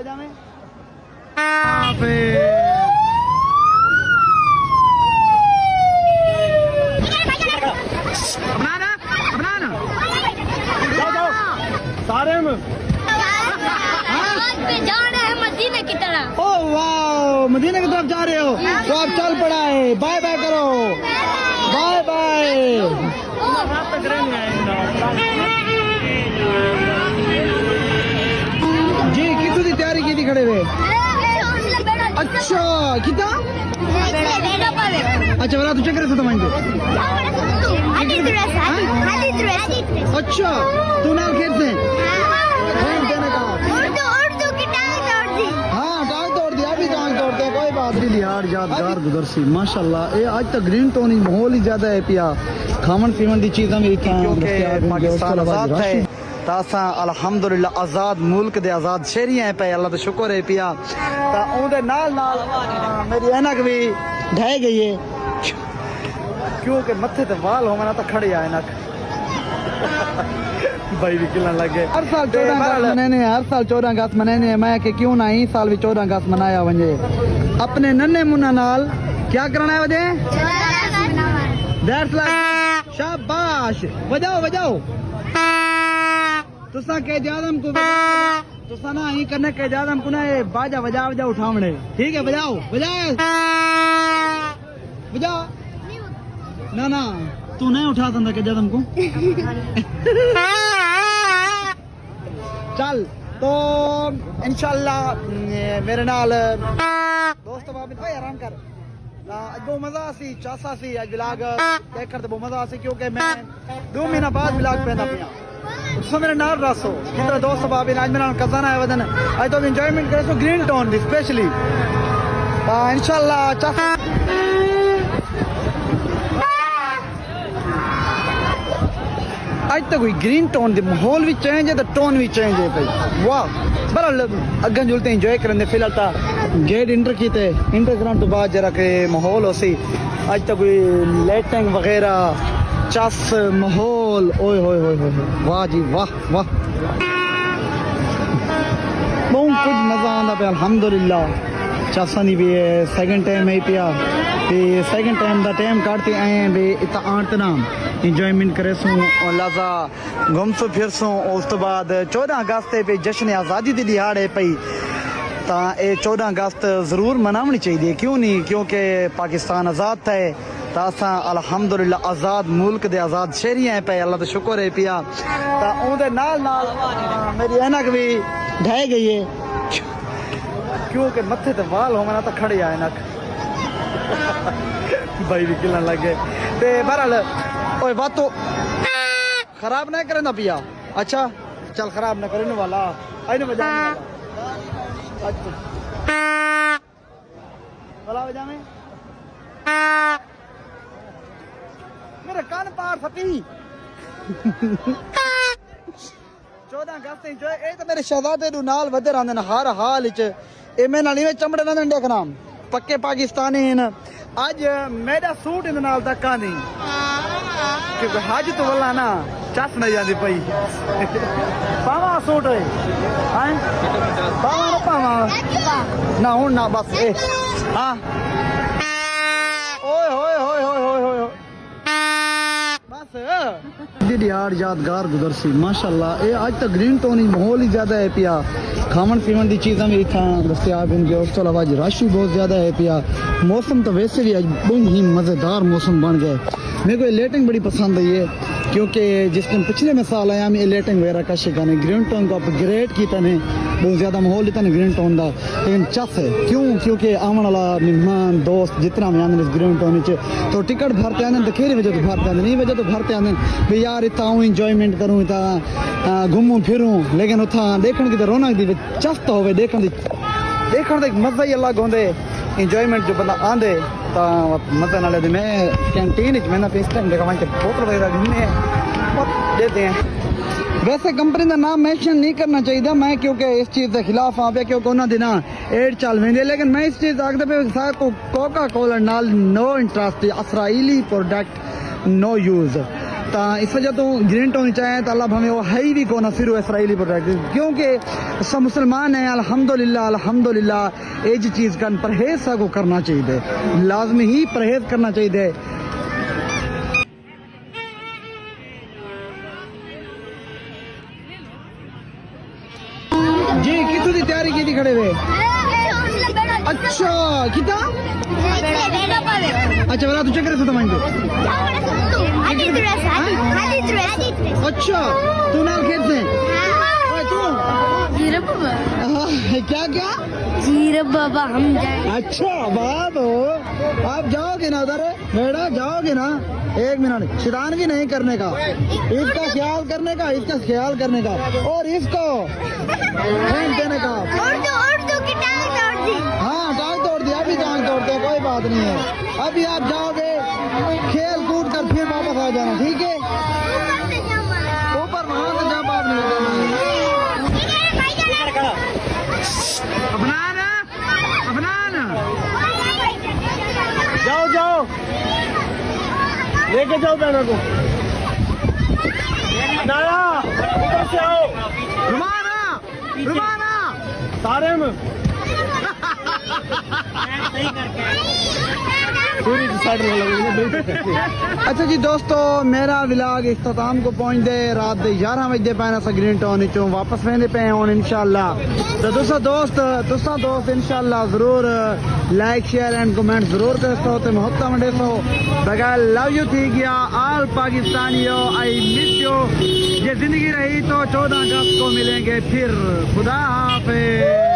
वजह में अपना सारे में जाना है मदीने की तरफ। ओ वाह, मदीने की तरफ जा रहे हो तो आप चल पड़ा है। बाय बाय करो, बाय बाय। जी कितनी की तैयारी की थी खड़े हुए? अच्छा कितना? अच्छा बड़ा तू चक्कर से तमांगे। अच्छा तू ना खेत से यादगार गुजरसी माशाल्लाह। ये आज तक ग्रीन टोन ही माहौल ही ज्यादा है पिया। खावन पीवन दी चीज़ां भी क्योंकि पाकिस्तान आजाद है तासा अल्हम्दुलिल्लाह आजाद मुल्क दे आजाद शहरी हैं पे। अल्लाह दा शुक्र है पिया। ता ओदे नाल नाल मेरी ऐनक भी ढह गई है क्योंकि मत्थे ते वाल होवे ना तो खड़े आ ऐनक भाई भी खिलन लगे। हर साल 14 अगस्त मनाने, हर साल 14 अगस्त मनाने। मैं कि क्यों ना ही साल भी 14 अगस्त मनाया वजे अपने नन्हे मुन्ना नाल। क्या करना है वजे? शाबाश, बजाओ बजाओ। तुसा के जादम को तुसा ना ही करने के जादम को ना ये बाजा बजा बजा उठावणे। ठीक है बजाओ बजाओ बजाओ। ना ना तू नहीं उठा सकता के जादम को चल तो इंशाल्लाह मेरे नाल दोस्त बाबिल भाई आराम कर। आज बहुत मजा सी चासा सी आज ब्लॉग देख कर बहुत मजा सी क्योंकि मैं 2 महीना बाद ब्लॉग पैदा पिया। उसमें मेरे नाल रसो जितना दोस्त बाबिल आज मेरा कजन आया वदन आज तो एंजॉयमेंट करे तो ग्रीन टाउन दी स्पेशली इंशाल्लाह चासा। आज तक कोई ग्रीन टोन दे माहौल भी चेंज है तो टोन भी चेंज है भाई। वाह बरल अगर जुलते एंजॉय करेंगे फिलहाल तो गेट इंटर किते इंटर करने तो बाद जरा के माहौल हो सी। आज तक कोई लाइटिंग वगैरह चस माहौल ओए होए होए होए वाह जी वाह वाह बहुत कुछ मजा आंदा पे अल्हम्दुलिल्लाह। चसा नहीं भी है सेकंड टाइम है पिया ते सेकंड टाइम दा टाइम काटते आए हैं बे इतना आंट ना इंजॉयमेंट करे सो और लाजा घूम सो फिर सो। उस तो बाद 14 अगस्त पे जश्न आज़ादी दी दिहाड़ पई ता ये 14 अगस्त जरूर मनावनी चाहिए क्यों नहीं क्योंकि पाकिस्तान आज़ाद है ता असा अल्हम्दुलिल्लाह आज़ाद मुल्क दे आज़ाद शहरी हैं पे। अल्लाह दा शुक्र है पिया। ता ओदे नाल नाल मेरी ऐनक भी ढह गई है क्योंकि मत्थे ते वाल होवे ना तो खड़े आ ऐनक भाई भी खिलन लगे ते बहरहाल ओए बात तो खराब नहीं करना पिया। अच्छा चल खराब ना करने वाला आई ना बजाने वाला अच्छा वाला बजा में मेरे कान पार फटी 14 अगस्त एंजॉय ए तो मेरे शहजादे नु नाल वधे रहंदे हर हाल च। ए मैं नाल चमड़े ना देखना पक्के पाकिस्तानी हैं। आज मेरा सूट इन नाल तक का नहीं क्योंकि हज तो वाला ना चस नहीं जाती पई पावा सूट है पावा ना पावा ना हूं ना बस ए हाँ ओए होए होए होए होए होए बस दीदी यार यादगार गुजरसी माशाल्लाह। ये आज तक ग्रीन टोन ही माहौल ही ज्यादा है पिया। खावन पीवन दी चीज़ां भी इतना दस्तियाब हैं। उस तो अलावा रश भी बहुत ज्यादा है पिया। मौसम तो वैसे भी आज बहुत ही मज़ेदार मौसम बन गया। मेरे को लाइटिंग बड़ी पसंद आई है क्योंकि जिस दिन पिछले में साल आया मैं लाइटिंग वगैरह का शिकार नहीं ग्रीन टोन को अपग्रेड किया ने बहुत ज्यादा माहौल इतना ग्रीन टोन का लेकिन चस है क्यों क्योंकि आने वाला मेहमान दोस्त जितना भी आते ग्रीन टोन तो टिकट भरते आते तो खेरी वजह तो भरते आते नहीं वजह तो भरते आते भी यार इतना आऊँ इंजॉयमेंट करूँ इतना घूमूं फिरूँ लेकिन उतना देखने की तो रौनक दी चस तो हो देखने का मजा ही अलग होंगे इंजॉयमेंट जो बंदा आंदे तो मजा ना लेते। मैं कैंटीन मैंने फेस टाइम देखा वहाँ बोतल वगैरह घूमने देते हैं। वैसे कंपनी का नाम मेंशन नहीं करना चाहिए मैं क्योंकि इस चीज़ के खिलाफ आ पे क्योंकि उन्होंने दिन एड चल वेंदे लेकिन मैं इस चीज़ आखते पे कोका कोला नाल no interest Israeli product no use तो इस वजह तो ग्रीन टाउन चाहे तो अल्लाह हमें वो है ही भी कौन फिर इसराइली प्रोडक्ट क्योंकि सब मुसलमान हैं अल्हम्दुलिल्लाह अल्हम्दुलिल्लाह ये चीज़ का परहेज सा को करना चाहिए लाजमी ही परहेज करना चाहिए। जी कितों की तैयारी की थी खड़े हुए? अच्छा कितना अच्छा बता तू चक्कर से समझ अच्छा तू नाल खेत से ओए तू क्या क्या जीरो बाबा हम जाए। अच्छा बात हो आप जाओगे ना उधर बेटा जाओगे ना 1 मिनट शैतानगी नहीं करने का इसका ख्याल करने का इसका ख्याल करने का और इसको फेंक देने का। हाँ टांग तोड़ दिया अभी टांग तोड़ते हैं कोई बात नहीं है अभी आप जाओगे खेल कूद कर फिर वापस आ जाना ठीक है ऊपर वहां से जब आप नहीं अपना ना जाओ जाओ लेके जाओ बहनों को नाया उधर से आओ रुमाना सारे में अच्छा जी दोस्तों मेरा विलाग इख्तिताम को पहुंच दे रात दे 11 बजे पैना सा ग्रीन टाउन चो वापस वेंदे पे हूं इंशाल्लाह तो तुसा दोस्त इंशाल्लाह जरूर लाइक शेयर एंड कमेंट जरूर करसो ते मोहब्बत मंडे सो बगैर लव यू थी गया ऑल पाकिस्तानियों आई मिस यू ये जिंदगी रही तो 14 अगस्त को मिलेंगे फिर खुदा हाफिज।